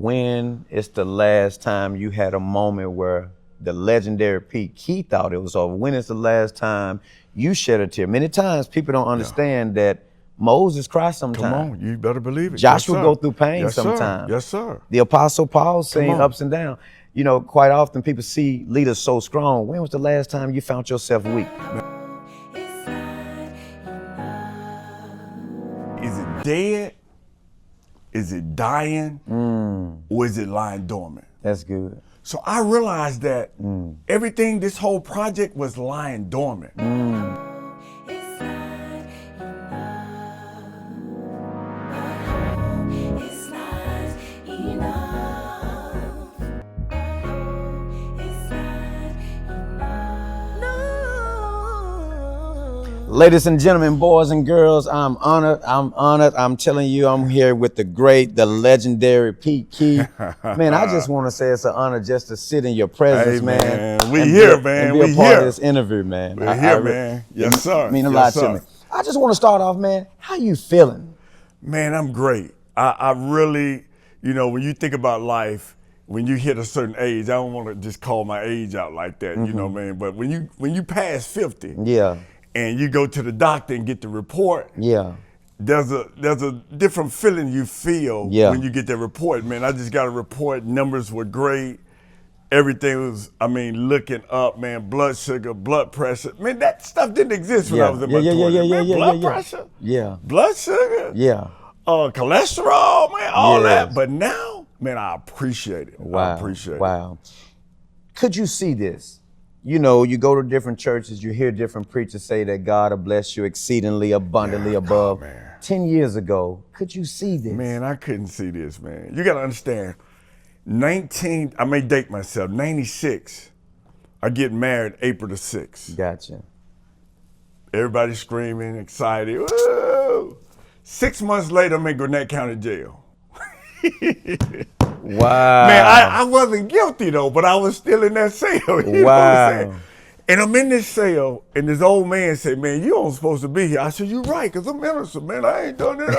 when is the last time you had a moment where the legendary Pete Key thought it was over? When is the last time you shed a tear? Many times people don't understand that Moses cried sometimes. Come on, you better believe it. Joshua yes, go through pain yes, sometimes. Yes, sir. The Apostle Paul seen ups and downs. You know, quite often people see leaders so strong. When was the last time you found yourself weak? Is it dead? Is it dying? Or is it lying dormant? That's good. So I realized that everything, this whole project was lying dormant. Ladies and gentlemen, boys and girls, I'm honored. I'm telling you, I'm here with the great, the legendary Pete Key. Man, I just want to say it's an honor just to sit in your presence, Hey, man. We here, man. And be a part of this interview, man. We're here, man. Yes, sir. Mean a lot to me. I just want to start off, man. How you feeling? Man, I'm great. I really, you know, when you think about life, when you hit a certain age, I don't want to just call my age out like that, you know, man. But when you pass 50, yeah, and you go to the doctor and get the report, yeah, there's a different feeling you feel when you get that report, man. I just got a report, numbers were great. Everything was, I mean, looking up, man, blood sugar, blood pressure. Man, that stuff didn't exist when I was in my 20s. Blood pressure, blood sugar, cholesterol, man, all that. But now, man, I appreciate it. Wow. I appreciate it. Wow. Could you see this? You know, you go to different churches, you hear different preachers say that God will bless you exceedingly abundantly above. 10 years ago, could you see this? Man, I couldn't see this, man. You got to understand, I may date myself, 96, I get married April the 6th. Gotcha. Everybody screaming, excited. Woo! 6 months later, I'm in Gwinnett County Jail. Wow. Man, I wasn't guilty though, but I was still in that cell. You know what I'm saying? And I'm in this cell, and this old man said, "Man, you aren't supposed to be here." I said, "You're right, because I'm innocent, man. I ain't done it."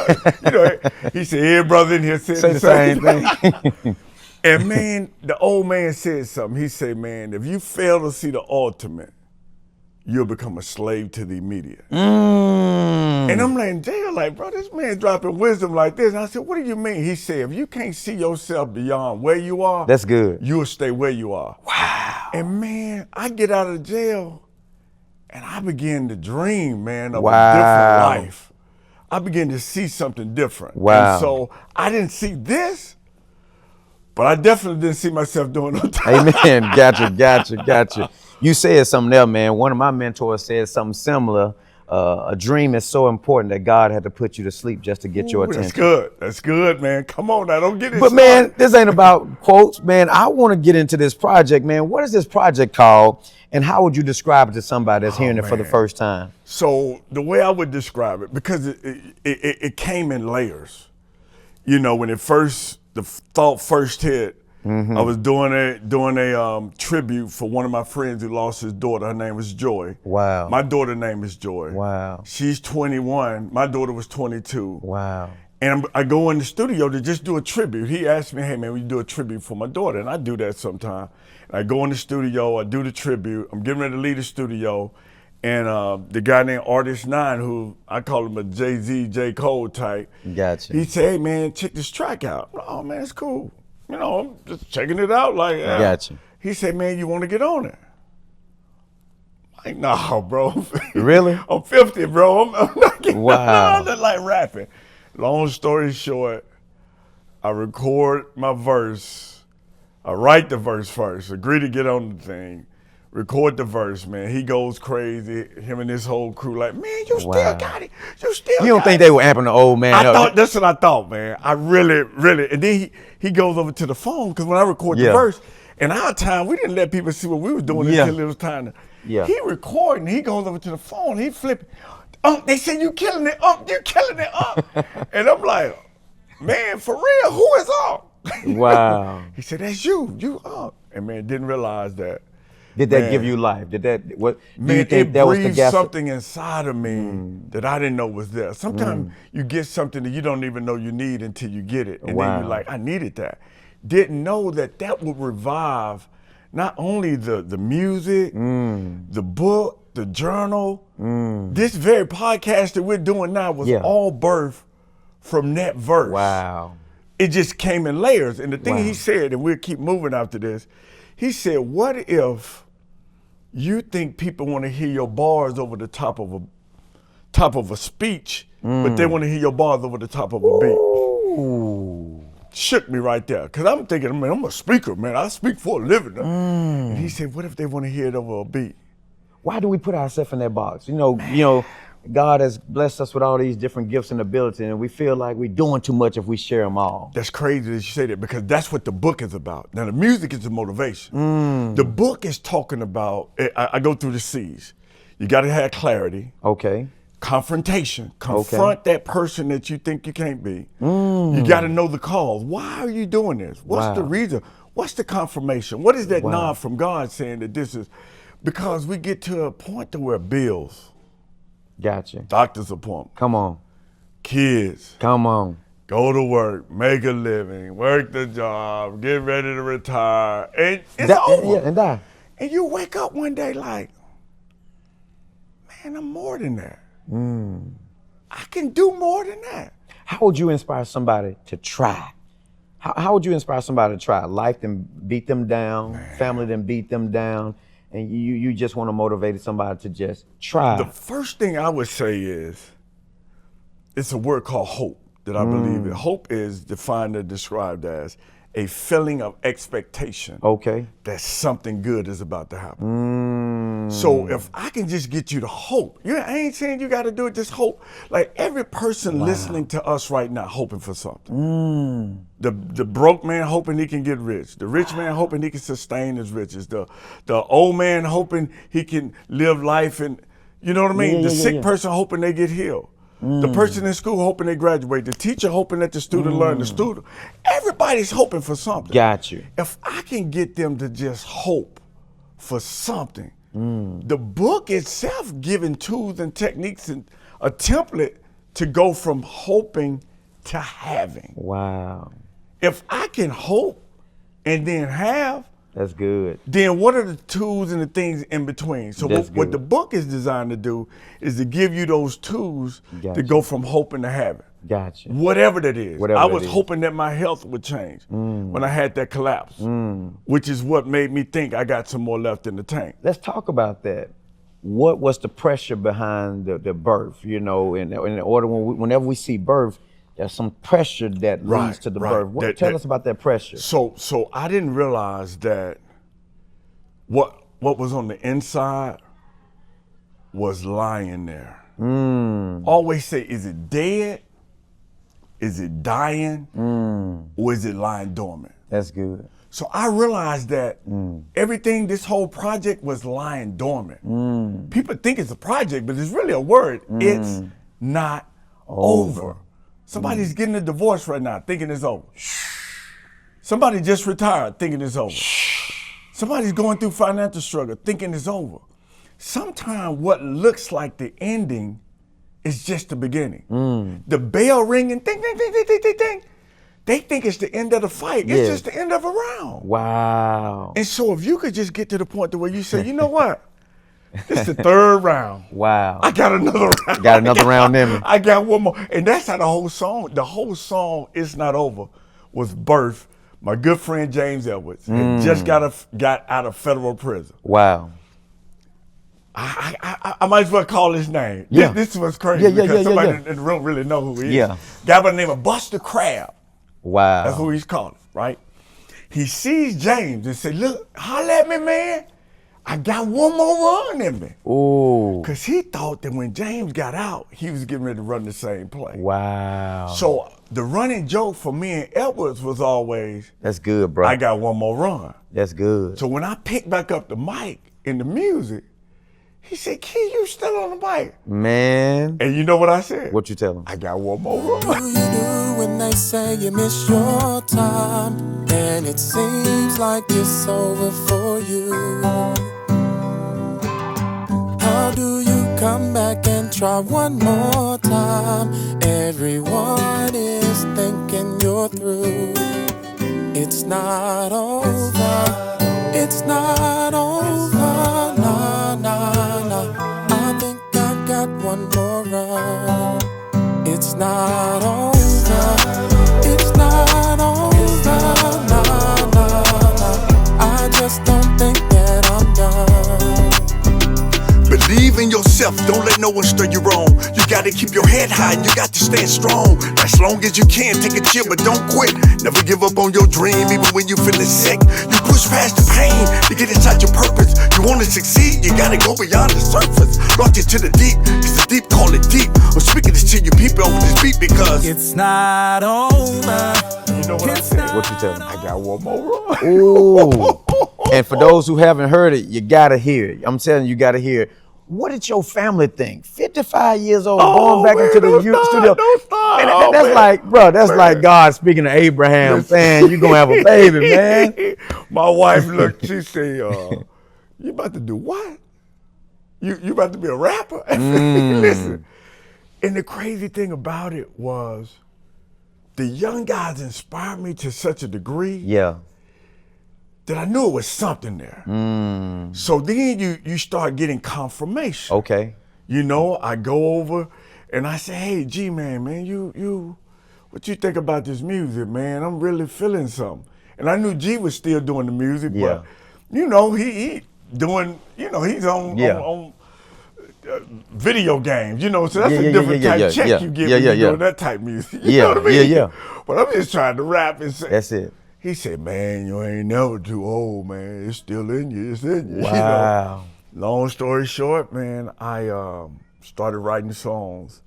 You know, he said, "Here, brother, in here saying the same thing." And man, the old man said something. He said, "Man, if you fail to see the ultimate, you'll become a slave to the immediate." And I'm like in jail, like, bro, this man dropping wisdom like this. And I said, what do you mean? He said, if you can't see yourself beyond where you are, that's good. You'll stay where you are. Wow. And man, I get out of jail and I begin to dream, man, of a different life. I begin to see something different. Wow. And so I didn't see this, but I definitely didn't see myself doing no time. Amen. Gotcha. You said something else, man. One of my mentors said something similar. A dream is so important that God had to put you to sleep just to get your attention. That's good, man. Come on now, don't get it But started. Man, this ain't about quotes, man. I want to get into this project, man. What is this project called, and how would you describe it to somebody that's hearing it for the first time? So the way I would describe it, because it came in layers. You know, when the thought first hit, I was doing a tribute for one of my friends who lost his daughter. Her name was Joy. Wow. My daughter's name is Joy. Wow. She's 21. My daughter was 22. Wow. And I go in the studio to just do a tribute. He asked me, hey man, will you do a tribute for my daughter? And I do that sometime. And I go in the studio, I do the tribute. I'm getting ready to leave the studio. And the guy named Artist 9, who I call him a Jay-Z, J. Cole type. Gotcha. He said, hey man, check this track out. Oh man, it's cool. You know, I'm just checking it out like that. Gotcha. He said, man, you want to get on it? Like, nah, bro. Really? I'm 50, bro. I'm not getting wow. on it like rapping. Long story short, I record my verse. I write the verse first, agree to get on the thing, record the verse, man. He goes crazy. Him and his whole crew like, man, you still got it. You don't think they were amping the old man up? That's what I thought, man. I really. And then he goes over to the phone, because when I record the verse, in our time, we didn't let people see what we were doing until it was time to. He recording, he goes over to the phone, he flipping. They said, you killing it, you killing it, And I'm like, man, for real, who is up? Wow. He said, that's you up. And man, didn't realize that. Did that give you life? Did that, what, man, do you think it that was the breathed something inside of me that I didn't know was there. Sometimes you get something that you don't even know you need until you get it. And then you're like, I needed that. didn't know that would revive not only the music, the book, the journal. This very podcast that we're doing now was all birthed from that verse. Wow. It just came in layers. And the thing he said, and we'll keep moving after this, he said, what if you think people want to hear your bars over the top of a speech, but they want to hear your bars over the top of a beat? Ooh. Shook me right there. Because I'm thinking, man, I'm a speaker, man. I speak for a living. And he said, what if they want to hear it over a beat? Why do we put ourselves in that box? You know, God has blessed us with all these different gifts and abilities, and we feel like we're doing too much if we share them all. That's crazy that you say that, because that's what the book is about. Now, the music is the motivation. The book is talking about, I go through the C's. You got to have clarity. Okay. Confrontation. Confront that person that you think you can't be. You got to know the cause. Why are you doing this? What's the reason? What's the confirmation? What is that nod from God saying that this is? Because we get to a point to where bills. Gotcha. Doctor's appointment. Come on. Kids. Come on. Go to work, make a living, work the job, get ready to retire, and it's over. Yeah, and die. And you wake up one day like, man, I'm more than that. I can do more than that. How would you inspire somebody to try? How would you inspire somebody to try? Life then beat them down, family then beat them down, and you just want to motivate somebody to just try. The first thing I would say is, it's a word called hope that I believe in. Hope is defined and described as a feeling of expectation that something good is about to happen. So if I can just get you to hope, I ain't saying you got to do it, just hope. Like every person listening to us right now hoping for something. The broke man hoping he can get rich. The rich man hoping he can sustain his riches. The old man hoping he can live life, and you know what I mean? The sick person hoping they get healed. The person in school hoping they graduate. The teacher hoping that the student learn. The student. Everybody's hoping for something. Got you. If I can get them to just hope for something, the book itself giving tools and techniques and a template to go from hoping to having. Wow. If I can hope and then have, that's good. Then what are the tools and the things in between? So what the book is designed to do is to give you those tools to go from hoping to having. Gotcha. Whatever that is. I was hoping that my health would change when I had that collapse, which is what made me think I got some more left in the tank. Let's talk about that. What was the pressure behind the birth? You know, in order whenever we see birth, there's some pressure that leads to the birth. Tell us about that pressure. So I didn't realize that what was on the inside was lying there. Always say, is it dead? Is it dying? Or is it lying dormant? That's good. So I realized that everything, this whole project was lying dormant. People think it's a project, but it's really a word. It's not over. Somebody's getting a divorce right now, thinking it's over. Somebody just retired, thinking it's over. Somebody's going through financial struggle, thinking it's over. Sometimes what looks like the ending is just the beginning. The bell ringing, ding, ding, ding, ding, ding, ding, ding. They think it's the end of the fight. It's just the end of a round. Wow. And so if you could just get to the point to where you say, you know what? This is the third round. Wow. I got another round. Got another round in me. I got one more. And that's how the whole song, It's Not Over, was birthed. My good friend James Edwards had just got out of federal prison. Wow. I might as well call his name. Yeah. This was crazy because somebody in the room really know who he is. Yeah. Guy by the name of Buster Crab. Wow. That's who he's calling, right? He sees James and said, look, holler at me, man. I got one more run in me. Ooh. Because he thought that when James got out, he was getting ready to run the same play. Wow. So the running joke for me and Edwards was always, that's good, bro. I got one more run. That's good. So when I picked back up the mic in the music, he said, Key, you still on the mic? Man. And you know what I said? What you tell him? I got one more run. What do you do when they say you miss your time and it seems like it's over for you? How do you come back and try one more time? Everyone is thinking you're through. It's not over. It's not over. Nah, nah, nah. I think I got one more run. It's not over. It's not over. Nah, nah, nah. I just don't think that I'm done. Believe in yourself, don't let no one stir you wrong. You gotta keep your head high and you got to stand strong. As long as you can, take a chill, but don't quit. Never give up on your dream, even when you feeling sick. You push past the pain to get inside your purpose. You wanna succeed, you gotta go beyond the surface. Launch it to the deep, cause the deep call it deep. I'm speaking this to you people over this beat because it's not over. You know what I said? What you tell me? I got one more run. Ooh. And for those who haven't heard it, you gotta hear it. I'm telling you, you gotta hear it. What did your family think? 55 years old, going back into the studio. Don't stop. Man, that's man. like, bro, that's like God speaking to Abraham saying, you're gonna have a baby, man. My wife looked, she said, you about to do what? You about to be a rapper? Listen, and the crazy thing about it was the young guys inspired me to such a degree Yeah. that I knew it was something there. So then you start getting confirmation. Okay. You know, I go over and I say, hey, G-Man, you, what you think about this music, man? I'm really feeling something. And I knew G was still doing the music, Yeah. but, you know, he doing, you know, he's on video games, you know, so that's a different type check you get when you're doing that type music. You know what I mean? Yeah. But I'm just trying to rap and say. That's it. He said, man, you ain't never too old, man. It's still in you. It's in you. Wow. You know? Long story short, man, I started writing songs.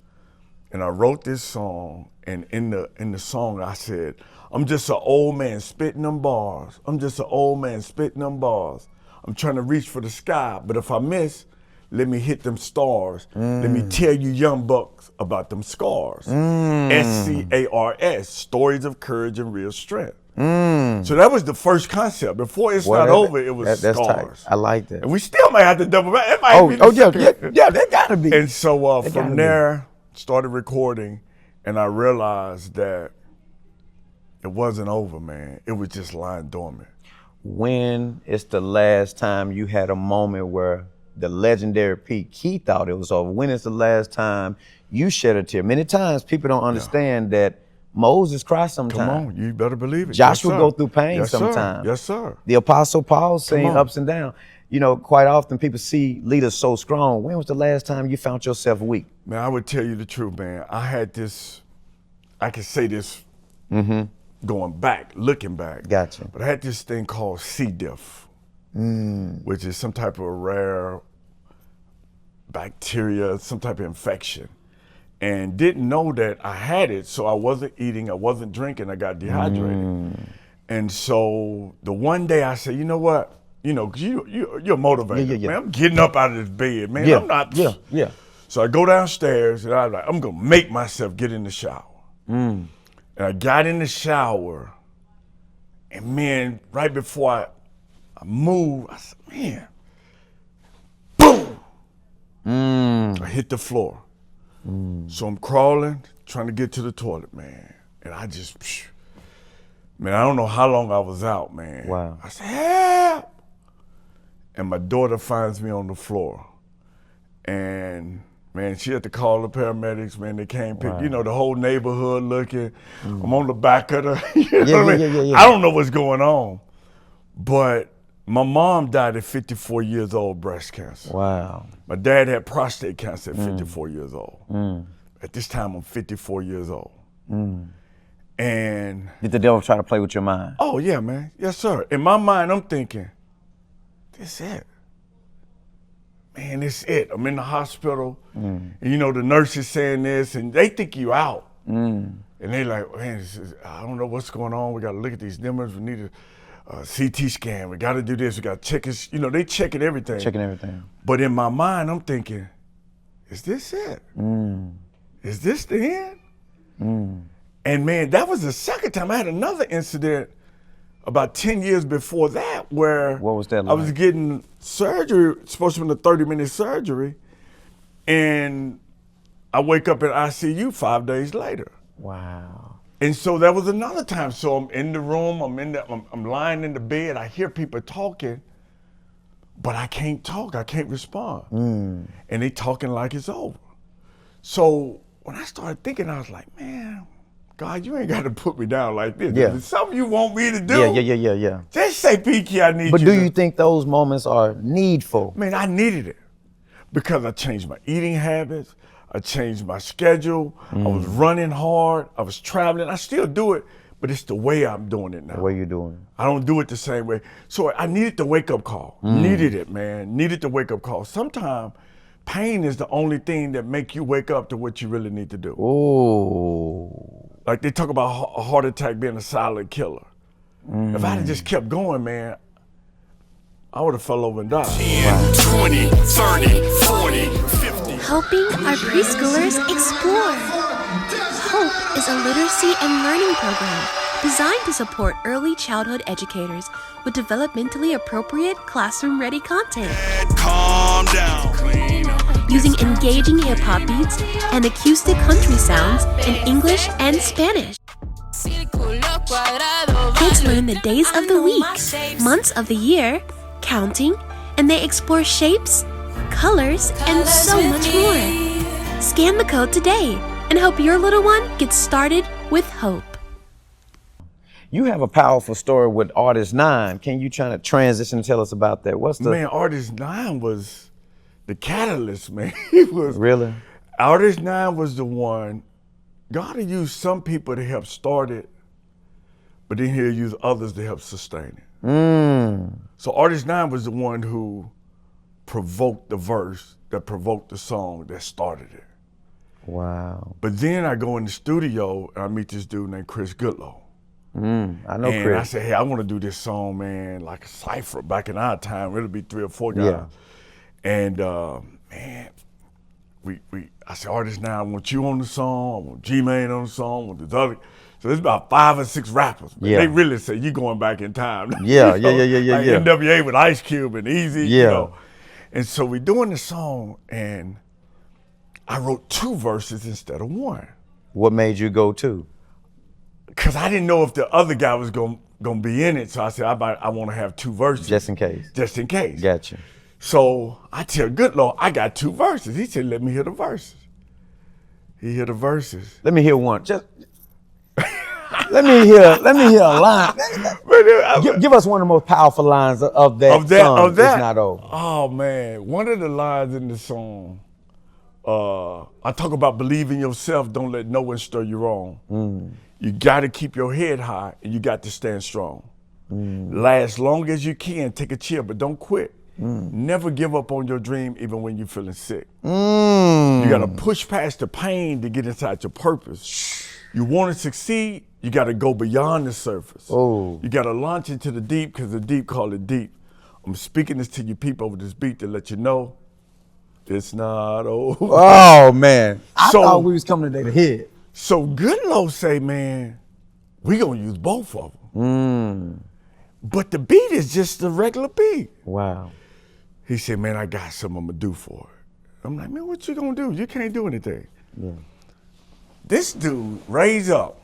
And I wrote this song. And in the song, I said, I'm just an old man spitting them bars. I'm just an old man spitting them bars. I'm trying to reach for the sky. But if I miss, let me hit them stars. Let me tell you young bucks about them scars. SCARS, stories of courage and real strength. So that was the first concept. Before It's Not Over, it was that's Scars. tight. I like that. And we still might have to double back. It might be the Yeah, they gotta be. And so from there, started recording, and I realized that it wasn't over, man. It was just lying dormant. When is the last time you had a moment where the legendary Pete, he thought it was over? When is the last time you shed a tear? Many times people don't understand that Moses cried sometimes. Come on, you better believe it. Joshua yes, go through pain yes, sometimes. Yes, sir. The Apostle Paul seen on. ups and downs. You know, quite often people see leaders so strong. When was the last time you found yourself weak? Man, I would tell you the truth, man. I had this, I can say this going back, looking back. Gotcha. But I had this thing called C. diff, which is some type of rare bacteria, some type of infection. And didn't know that I had it, so I wasn't eating, I wasn't drinking, I got dehydrated. And so the one day I said, you know what? You know, 'cause you're motivated. Man, I'm getting up out of this bed, man. I'm not. Yeah. So I go downstairs and I'm like, I'm gonna make myself get in the shower. And I got in the shower, and man, right before I moved, I said, man, boom! I hit the floor. So I'm crawling, trying to get to the toilet, man. And I just, man, I don't know how long I was out, man. Wow. I said, help! And my daughter finds me on the floor. And man, she had to call the paramedics, man. They came pick, you know, the whole neighborhood looking. I'm on the back of the, you know what I mean? Yeah. I don't know what's going on. But my mom died at 54 years old, breast cancer. Wow. My dad had prostate cancer at 54 years old. At this time, I'm 54 years old. And Did the devil try to play with your mind? oh yeah, man, yes sir. In my mind, I'm thinking, this it. Man, this it. I'm in the hospital, and you know the nurse is saying this, and they think you out. And they like, man, I don't know what's going on. We got to look at these numbers. We need a CT scan. We got to do this. We got to check it. You know, they checking everything. Checking everything. But in my mind, I'm thinking, is this it? Is this the end? And man, that was the second time. I had another incident about 10 years before that where What was that I was like? getting surgery, supposed to be a 30-minute surgery, and I wake up in ICU 5 days later. Wow. And so that was another time. So I'm in the room, I'm lying in the bed, I hear people talking, but I can't talk, I can't respond. And they talking like it's over. So when I started thinking, I was like, man, God, you ain't got to put me down like this. Yeah. If it's something you want me to do, Yeah. just say, PK, I need But you do to. you think those moments are needful? Man, I needed it because I changed my eating habits. I changed my schedule. I was running hard. I was traveling. I still do it, but it's the way I'm doing it now. The way you're doing it. I don't do it the same way. So I needed the wake up call. Needed it, man. Needed the wake up call. Sometimes pain is the only thing that make you wake up to what you really need to do. Oh. Like they talk about a heart attack being a silent killer. If I had just kept going, man, I would have fell over and died. 10, 20, 30, 40, 50. Helping our preschoolers explore. HOPE is a literacy and learning program designed to support early childhood educators with developmentally appropriate classroom-ready content. Calm down. Clean up. Using engaging hip-hop beats and acoustic country sounds in English and Spanish. Kids learn the days of the week, months of the year, counting, and they explore shapes, colors, and so much more. Scan the code today and help your little one get started with hope. You have a powerful story with Artist 9. Can you try to transition and tell us about that? What's the Man, Artist 9 was the catalyst, man. He was really? Artist 9 was the one. God will use some people to help start it, but then he'll use others to help sustain it. So Artist 9 was the one who provoked the verse, that provoked the song, that started it. Wow. But then I go in the studio and I meet this dude named Chris Goodlow. I know And Chris. I said, hey, I want to do this song, man, like a cipher. Back in our time, it'll be 3 or 4 guys. Yeah. And man, I said, Artist 9, I want you on the song, I want G-Man on the song, I want this other. So there's about 5 or 6 rappers. Man. Yeah. They really say you going back in time. Yeah, You know, yeah. like NWA with Ice Cube and Easy, Yeah. you know. And so we doing the song, and I wrote 2 verses instead of 1. What made you go to? Cause I didn't know if the other guy was gonna be in it, so I said I want to have 2 verses. Just in case. Just in case. Gotcha. So I tell Goodlow, I got 2 verses. He said, let me hear the verses. He hear the verses. Let me hear one. Just let me hear a line. Give us one of the most powerful lines of that song. Of that. It's not over. Oh man, one of the lines in the song, I talk about believe in yourself, don't let no one stir you wrong. You gotta keep your head high and you got to stand strong. Last long as you can, take a chill, but don't quit. Never give up on your dream even when you're feeling sick. You gotta push past the pain to get inside your purpose. You wanna succeed, you gotta go beyond the surface. Oh. You gotta launch into the deep because the deep call it deep. I'm speaking this to you people over this beat to let you know it's not over. Oh man. I So- thought we was coming today to hear it. So Goodlow say, man, we gonna use both of them. But the beat is just a regular beat. Wow. He said, man, I got something I'm gonna do for it. I'm like, man, what you gonna do? You can't do anything. Yeah. This dude raised up.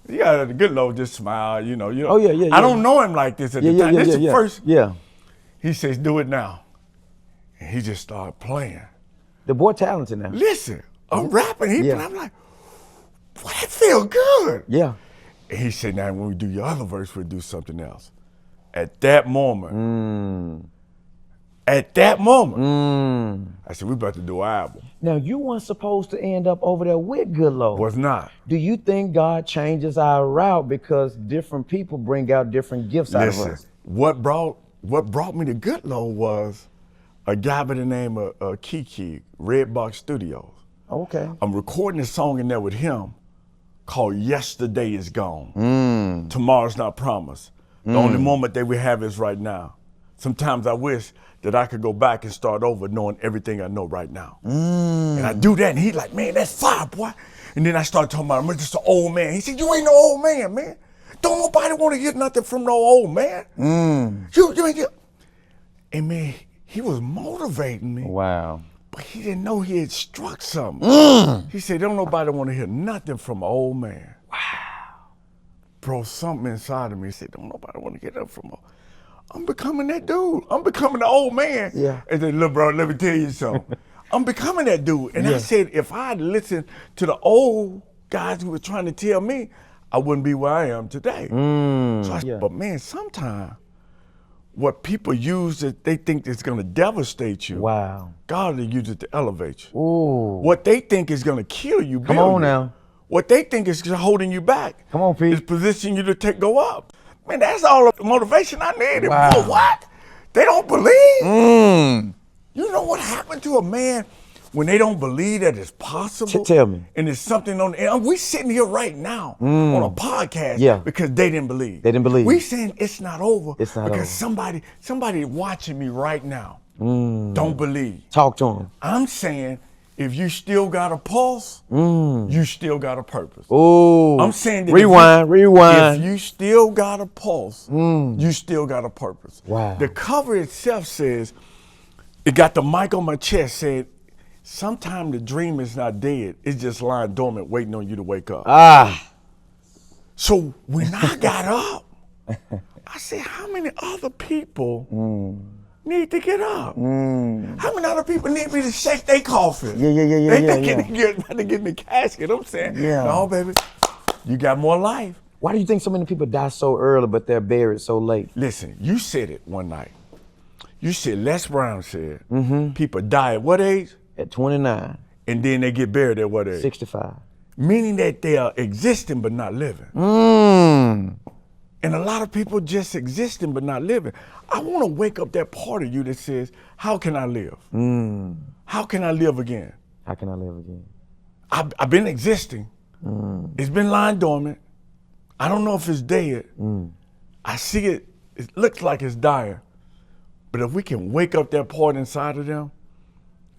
You got Goodlow just smile, you know. Oh, yeah. I don't know him like this at the time. This is the first. Yeah. He says, do it now. And he just started playing. The boy talented now. Listen, I'm rapping. Yeah. I'm like, boy, that feel good. Yeah. And he said, now when we do your other verse, we'll do something else. At that moment, I said, we about to do an album. Now you weren't supposed to end up over there with Goodlow. Was not. Do you think God changes our route because different people bring out different gifts out of Listen, us? what brought me to Goodlow was a guy by the name of Kiki, Red Box Studios. Okay. I'm recording a song in there with him called Yesterday Is Gone. Tomorrow's Not Promised. The only moment that we have is right now. Sometimes I wish that I could go back and start over knowing everything I know right now. And I do that and he's like, man, that's fire, boy. And then I start talking about, I'm just an old man. He said, you ain't no old man, man. Don't nobody want to hear nothing from no old man. You ain't. And man, he was motivating me. Wow. But he didn't know he had struck something. He said, don't nobody want to hear nothing from an old man. Wow. bro, something inside of me said, don't nobody want to get up from her. I'm becoming that dude. I'm becoming the old man. Yeah. And then, look, bro, let me tell you something. I'm becoming that dude. And I said, if I'd listened to the old guys who were trying to tell me, I wouldn't be where I am today. So I said, but man, sometimes what people use that they think is going to devastate you, Wow. God will use it to elevate you. Ooh. What they think is going to kill you, Come build on you. now. What they think is holding you back, Come on, Pete. is positioning you to go up. Man, that's all the motivation I needed. Wow. For what? They don't believe. You know what happened to a man when they don't believe that it's possible? Tell me. And it's something on the end. We sitting here right now on a podcast because they didn't believe. They didn't believe. We saying it's not over It's not because over. somebody watching me right now don't believe. Talk to him. I'm saying if you still got a pulse, you still got a purpose. Ooh. I'm saying that rewind. if you still got a pulse, you still got a purpose. Wow. The cover itself says, it got the mic on my chest, said, sometimes the dream is not dead. It's just lying dormant waiting on you to wake up. So when I got up, I said, how many other people need to get up? How many other people need me to shake their coffin? They get in the casket. I'm saying, no, baby, you got more life. Why do you think so many people die so early, but they're buried so late? Listen, you said it one night. You said, Les Brown said, people die at what age? At 29. And then they get buried at what age? 65. Meaning that they are existing but not living. And a lot of people just existing but not living. I want to wake up that part of you that says, how can I live? How can I live again? How can I live again? I've been existing. It's been lying dormant. I don't know if it's dead. I see it. It looks like it's dying. But if we can wake up that part inside of them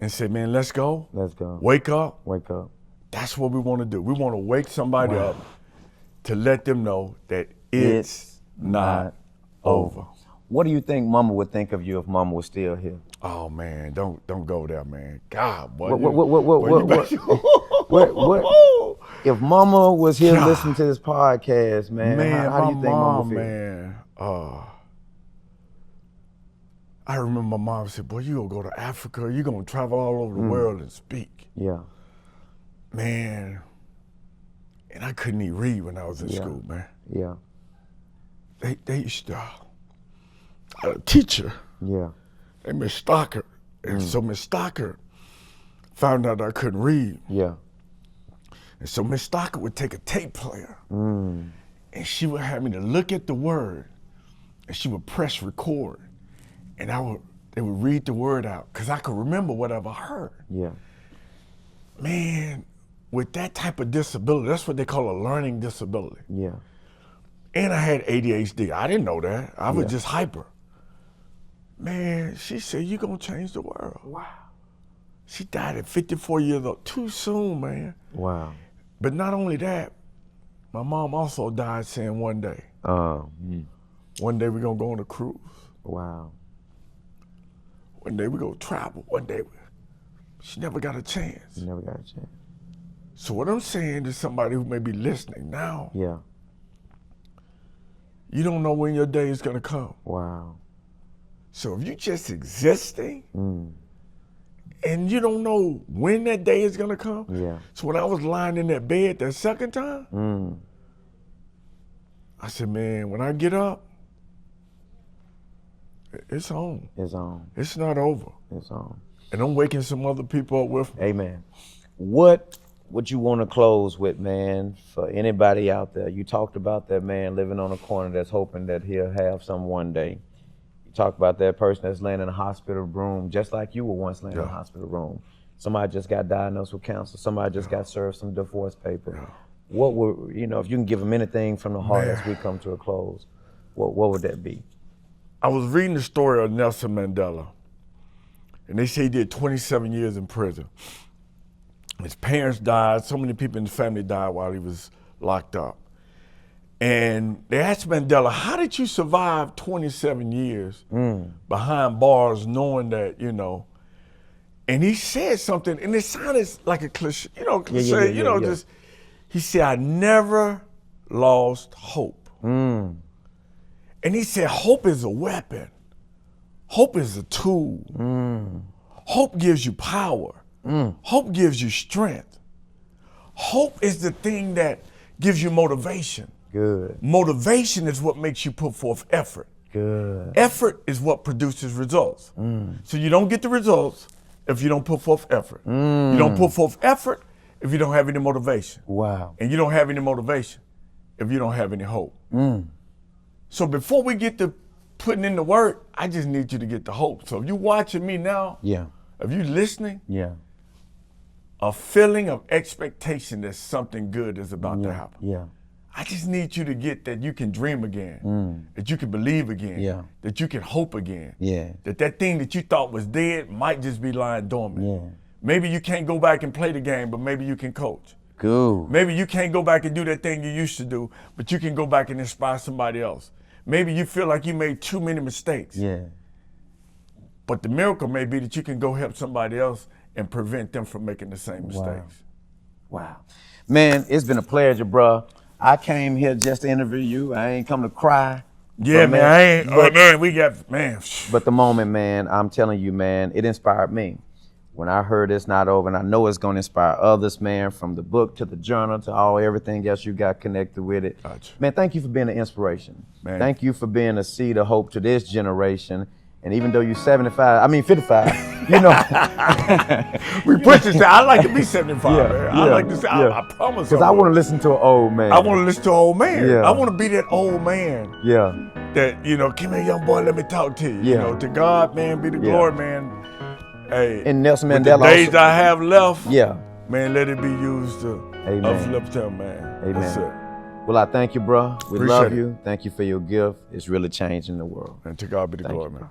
and say, man, let's go. Let's go. Wake up. Wake up. That's what we want to do. We want to wake somebody up to let them know that it's not over. What do you think Mama would think of you if Mama was still here? Oh man, don't go there, man. God, boy. What? If Mama was here listening to this podcast, man, how do you think Mama feel? Man, I remember my mom said, boy, you gonna go to Africa, you gonna travel all over the world and speak. Yeah. Man, and I couldn't even read when I was in school, man. Yeah. They used to, a teacher, Yeah. named Miss Stockard. And so Miss Stockard found out I couldn't read. Yeah. And so Miss Stockard would take a tape player and she would have me to look at the word and she would press record. And they would read the word out because I could remember whatever I heard. Yeah. Man, with that type of disability, that's what they call a learning disability. Yeah. And I had ADHD. I didn't know that. I was just hyper. Man, she said, you're gonna change the world. Wow. She died at 54 years old. Too soon, man. Wow. But not only that, my mom also died saying one day. One day we're gonna go on a cruise. Wow. One day we're gonna travel. One day. She never got a chance. You never got a chance. So what I'm saying to somebody who may be listening now, Yeah. you don't know when your day is gonna come. Wow. So if you just existing and you don't know when that day is gonna come. Yeah. So when I was lying in that bed that second time, I said, man, when I get up, it's on. It's on. It's not over. It's on. And I'm waking some other people up with me. Amen. What would you want to close with, man, for anybody out there? You talked about that man living on a corner that's hoping that he'll have some one day. You talked about that person that's laying in a hospital room, just like you were once laying in a hospital room. Somebody just got diagnosed with cancer. Somebody just got served some divorce paper. What would, if you can give them anything from the heart as we come to a close, what would that be? I was reading the story of Nelson Mandela, and they say he did 27 years in prison. His parents died, so many people in his family died while he was locked up. And they asked Mandela, how did you survive 27 years behind bars knowing that, and he said something, and it sounded like a cliche, he said, I never lost hope. And he said, hope is a weapon. Hope is a tool. Hope gives you power. Hope gives you strength. Hope is the thing that gives you motivation. Good. Motivation is what makes you put forth effort. Good. Effort is what produces results. So you don't get the results if you don't put forth effort. You don't put forth effort if you don't have any motivation. Wow. And you don't have any motivation if you don't have any hope. So before we get to putting in the work, I just need you to get the hope. So if you're watching me now, Yeah. if you're listening, Yeah. a feeling of expectation that something good is about to happen. Yeah. I just need you to get that you can dream again, that you can believe again, Yeah. that you can hope again, Yeah. that thing that you thought was dead might just be lying dormant. Yeah. Maybe you can't go back and play the game, but maybe you can coach. Good. Maybe you can't go back and do that thing you used to do, but you can go back and inspire somebody else. Maybe you feel like you made too many mistakes, Yeah. but the miracle may be that you can go help somebody else and prevent them from making the same mistakes. Wow. Man, it's been a pleasure, bro. I came here just to interview you. I ain't come to cry. Yeah, But, man, I ain't, but, man, we got, man. but the moment, man, I'm telling you, man, it inspired me. When I heard it's not over, and I know it's going to inspire others, man, from the book to the journal to everything else you got connected with it. Gotcha. Man, thank you for being an inspiration. Man. Thank you for being a seed of hope to this generation. And even though you're 55, you know. We push this. I like to be 75, Yeah, man. I yeah, like to say, yeah. I promise. Because I want to listen to an old man. I want to listen to an old man. Yeah. I want to be that old man Yeah. that, you know, come here, young boy, let me talk to you. Yeah. You know, to God, man, be the Yeah. glory, man. Hey, And Nelson with Mandela the days also- I have left, Yeah. man, let it be used to Amen. uplift them, man. Amen. That's it. Well, I thank you, bro. We Appreciate love it. you. Thank you for your gift. It's really changing the world. And to God be the Thank glory, you, man. bro.